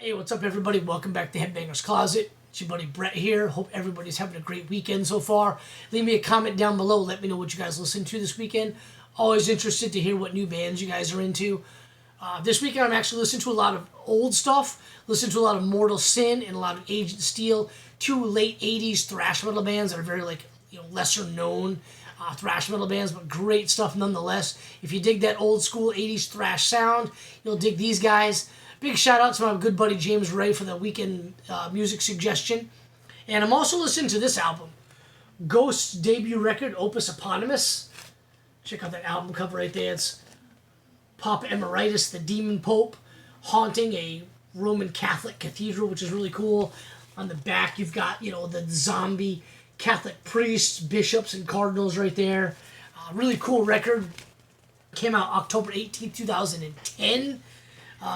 Hey, what's up, everybody? Welcome back to Headbanger's Closet. It's your buddy Brett here. Hope everybody's having a great weekend so far. Leave me a comment down below. Let me know what you guys listened to this weekend. Always interested to hear what new bands you guys are into. This weekend, I'm actually listening to a lot of old stuff. Listening to a lot of Mortal Sin and a lot of Agent Steel. Two late 80s thrash metal bands that are very, lesser known thrash metal bands, but great stuff nonetheless. If you dig that old school 80s thrash sound, you'll dig these guys. Big shout out to my good buddy James Ray for the weekend music suggestion. And I'm also listening to this album, Ghost's debut record, Opus Eponymous. Check out that album cover right there. It's Papa Emeritus, the Demon Pope, haunting a Roman Catholic cathedral, which is really cool. On the back, you've got, the zombie Catholic priests, bishops, and cardinals right there. Really cool record. Came out October 18th, 2010.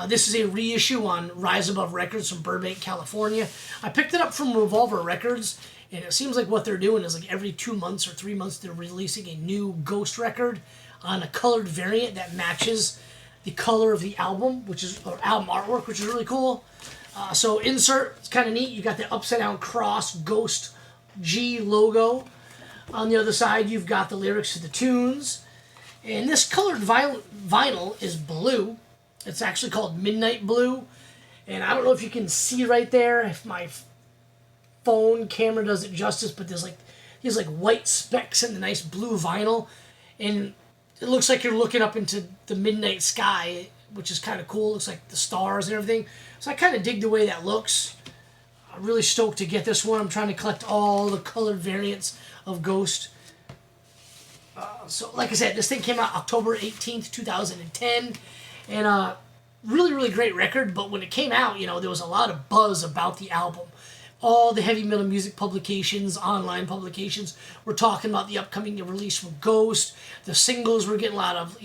This is a reissue on Rise Above Records from Burbank, California. I picked it up from Revolver Records, and it seems like what they're doing is every 2 months or 3 months they're releasing a new Ghost record on a colored variant that matches the color of the album, or album artwork, which is really cool. So insert, it's kind of neat. You got the upside down cross Ghost G logo. On the other side, you've got the lyrics to the tunes. And this colored vinyl is blue. It's actually called Midnight Blue. And I don't know if you can see right there, if my phone camera does it justice, but there's these white specks in the nice blue vinyl. And it looks like you're looking up into the midnight sky, which is kind of cool. It looks like the stars and everything. So I kind of dig the way that looks. I'm really stoked to get this one. I'm trying to collect all the colored variants of Ghost. So like I said, this thing came out October 18th, 2010. And really, really great record. But when it came out, there was a lot of buzz about the album. All the heavy metal music publications, online publications, were talking about the upcoming release from Ghost. The singles were getting a lot of,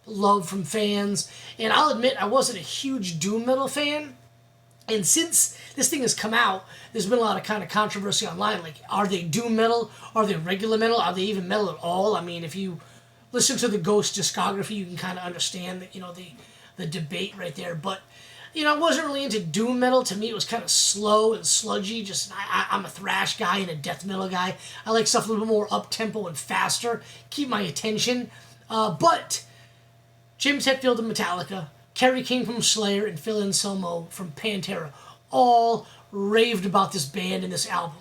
love from fans. And I'll admit, I wasn't a huge doom metal fan. And since this thing has come out, there's been a lot of kind of controversy online. Are they doom metal? Are they regular metal? Are they even metal at all? I mean, if you listen to the Ghost discography, you can kind of understand that, the debate right there. But, I wasn't really into doom metal. To me, it was kind of slow and sludgy. I'm a thrash guy and a death metal guy. I like stuff a little bit more up-tempo and faster. Keep my attention. But James Hetfield of Metallica, Kerry King from Slayer, and Phil Anselmo from Pantera all raved about this band and this album.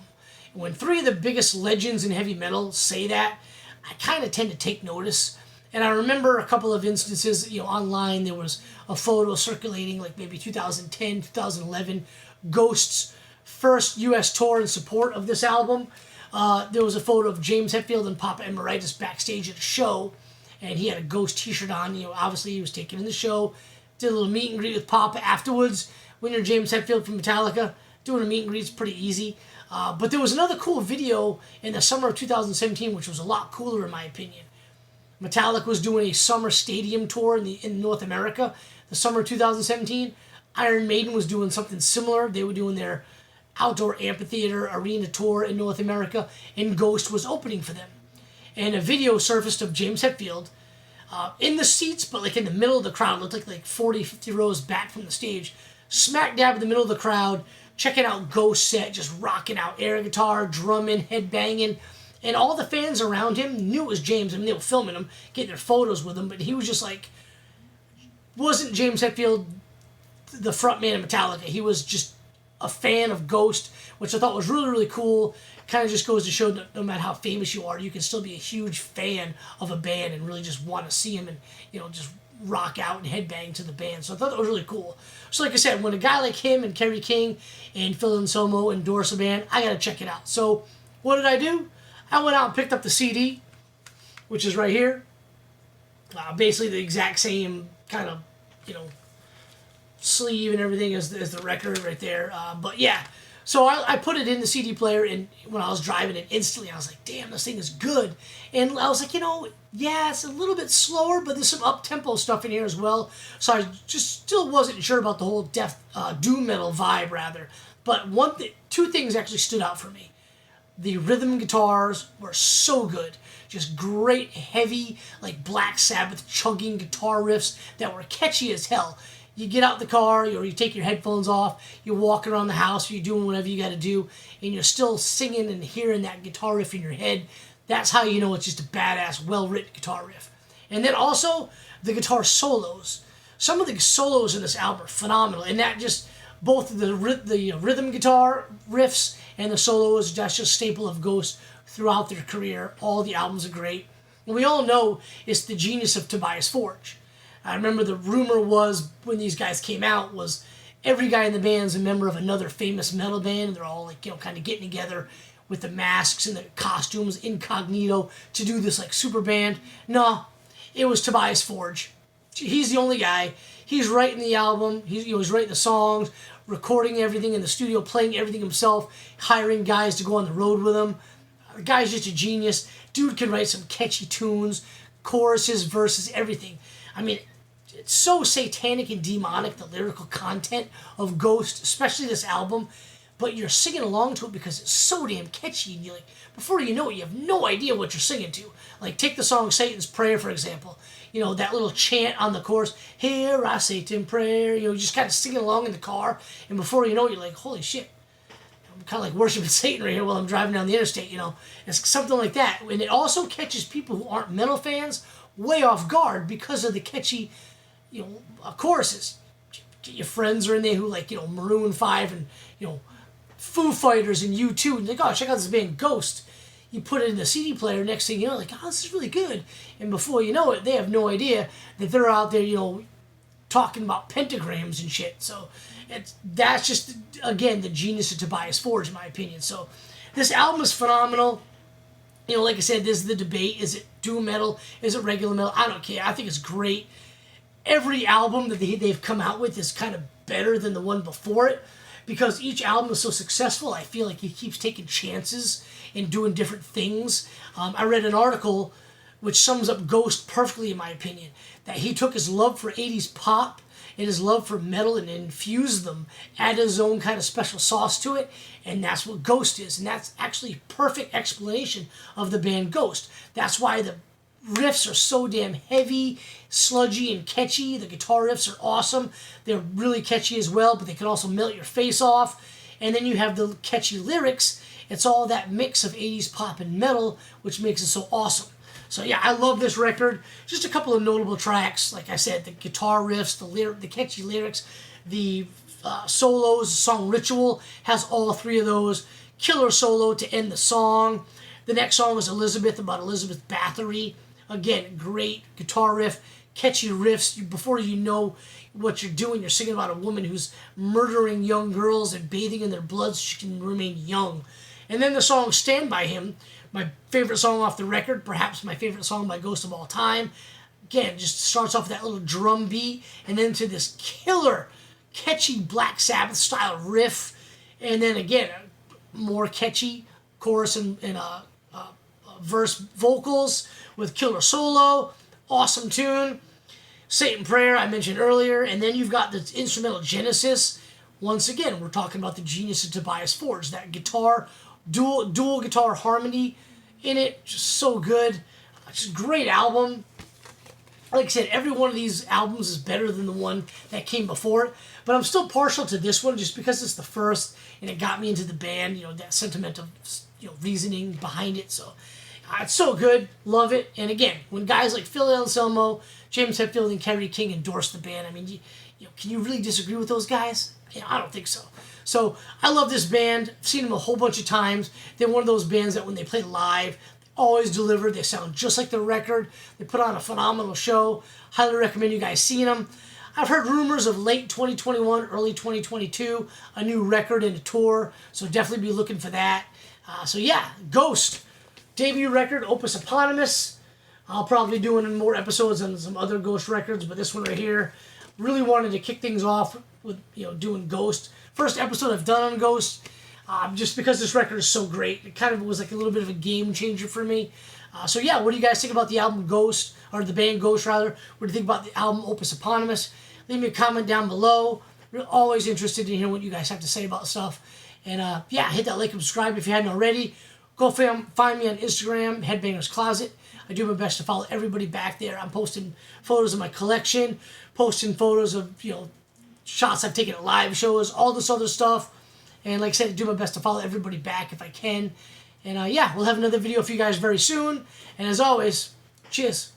And when three of the biggest legends in heavy metal say that, I kind of tend to take notice. And I remember a couple of instances, online, there was a photo circulating, maybe 2010, 2011, Ghost's first U.S. tour in support of this album. There was a photo of James Hetfield and Papa Emeritus backstage at a show, and he had a Ghost t-shirt on. Obviously he was taken in the show, did a little meet and greet with Papa afterwards. When you're James Hetfield from Metallica, doing a meet and greet is pretty easy. But there was another cool video in the summer of 2017, which was a lot cooler in my opinion. Metallica was doing a summer stadium tour in North America, the summer of 2017. Iron Maiden was doing something similar. They were doing their outdoor amphitheater arena tour in North America, and Ghost was opening for them. And a video surfaced of James Hetfield in the seats, but in the middle of the crowd. It looked like 40, 50 rows back from the stage. Smack dab in the middle of the crowd, checking out Ghost set, just rocking out air guitar, drumming, headbanging. And all the fans around him knew it was James. I mean, they were filming him, getting their photos with him, but he was just wasn't James Hetfield the front man of Metallica. He was just a fan of Ghost, which I thought was really, really cool. Kind of just goes to show that no matter how famous you are, you can still be a huge fan of a band and really just want to see him and, just rock out and headbang to the band. So I thought that was really cool. So like I said, when a guy like him and Kerry King and Phil Anselmo endorse a band, I got to check it out. So what did I do? I went out and picked up the CD, which is right here. Basically the exact same kind of, sleeve and everything as the record right there. But yeah, so I put it in the CD player, and when I was driving it, instantly I was like, damn, this thing is good. And I was like, yeah, it's a little bit slower, but there's some up-tempo stuff in here as well. So I just still wasn't sure about the whole doom metal vibe, rather. But two things actually stood out for me. The rhythm guitars were so good. Just great, heavy, Black Sabbath chugging guitar riffs that were catchy as hell. you get out the car, or you take your headphones off, you're walking around the house, or you're doing whatever you got to do, and you're still singing and hearing that guitar riff in your head. That's how you know it's just a badass, well-written guitar riff. And then also the guitar solos. Some of the solos in this album are phenomenal, and that just both the rhythm guitar riffs and the solos. That's just a staple of Ghost throughout their career. All the albums are great. And we all know it's the genius of Tobias Forge. I remember the rumor was when these guys came out was every guy in the band's a member of another famous metal band, and they're all like, kind of getting together with the masks and the costumes incognito to do this like super band. No, it was Tobias Forge. He's the only guy. He's writing the album. He's writing the songs, recording everything in the studio, playing everything himself, hiring guys to go on the road with him. The guy's just a genius. Dude can write some catchy tunes, choruses, verses, everything. I mean, it's so satanic and demonic, the lyrical content of Ghost, especially this album, but you're singing along to it because it's so damn catchy, and you're like, before you know it, you have no idea what you're singing to. Like, take the song Satan's Prayer, for example. That little chant on the chorus, "Hear our Satan prayer," just kind of singing along in the car, and before you know it, you're like, holy shit, I'm kind of like worshiping Satan right here while I'm driving down the interstate, It's something like that. And it also catches people who aren't metal fans way off guard because of the catchy, choruses. Your friends are in there who like, Maroon 5 and, Foo Fighters and U2, and like, oh, check out this band Ghost. You put it in the CD player, next thing you know, like, oh, this is really good. And before you know it, they have no idea that they're out there, talking about pentagrams and shit. So that's just, again, the genius of Tobias Forge, in my opinion. So this album is phenomenal. Like I said, this is the debate. Is it doom metal? Is it regular metal? I don't care. I think it's great. Every album that they've come out with is kind of better than the one before it, because each album is so successful. I feel like he keeps taking chances and doing different things. I read an article which sums up Ghost perfectly, in my opinion, that he took his love for 80s pop and his love for metal and infused them, added his own kind of special sauce to it, and that's what Ghost is. And that's actually a perfect explanation of the band Ghost. That's why the riffs are so damn heavy, sludgy, and catchy. The guitar riffs are awesome. They're really catchy as well, but they can also melt your face off. And then you have the catchy lyrics. It's all that mix of 80s pop and metal, which makes it so awesome. So yeah, I love this record. Just a couple of notable tracks. Like I said, the guitar riffs, the catchy lyrics, the solos. The song Ritual has all three of those. Killer solo to end the song. The next song is Elizabeth, about Elizabeth Bathory. Again, great guitar riff, catchy riffs. Before you know what you're doing, you're singing about a woman who's murdering young girls and bathing in their blood so she can remain young. And then the song Stand By Him, my favorite song off the record, perhaps my favorite song by Ghost of all time. Again, just starts off with that little drum beat, and then to this killer, catchy Black Sabbath style riff. And then again, more catchy chorus and verse vocals with killer solo. Awesome tune. Satan Prayer, I mentioned earlier. And then you've got the instrumental Genesis. Once again, we're talking about the genius of Tobias Forge. That guitar, dual guitar harmony in it, just so good. It's a great album. Like I said, every one of these albums is better than the one that came before it. But I'm still partial to this one just because it's the first and it got me into the band, that sentimental, reasoning behind it. So it's so good. Love it. And again, when guys like Phil Anselmo, James Hetfield, and Kerry King endorse the band, I mean, can you really disagree with those guys? I don't think so. So I love this band. I've seen them a whole bunch of times. They're one of those bands that when they play live, they always deliver. They sound just like the record. They put on a phenomenal show. Highly recommend you guys seeing them. I've heard rumors of late 2021, early 2022, a new record and a tour. So definitely be looking for that. So yeah, Ghost. Debut record, Opus Eponymous. I'll probably be doing more episodes on some other Ghost records, but this one right here, really wanted to kick things off with doing Ghost. First episode I've done on Ghost, just because this record is so great. It kind of was like a little bit of a game changer for me. So yeah, what do you guys think about the album Ghost, or the band Ghost rather? What do you think about the album Opus Eponymous? Leave me a comment down below. We're always interested in hearing what you guys have to say about stuff. And yeah, hit that like and subscribe if you hadn't already. Go find me on Instagram, Headbangers Closet. I do my best to follow everybody back there. I'm posting photos of my collection, posting photos of, shots I've taken at live shows, all this other stuff. And like I said, I do my best to follow everybody back if I can. And yeah, we'll have another video for you guys very soon. And as always, cheers.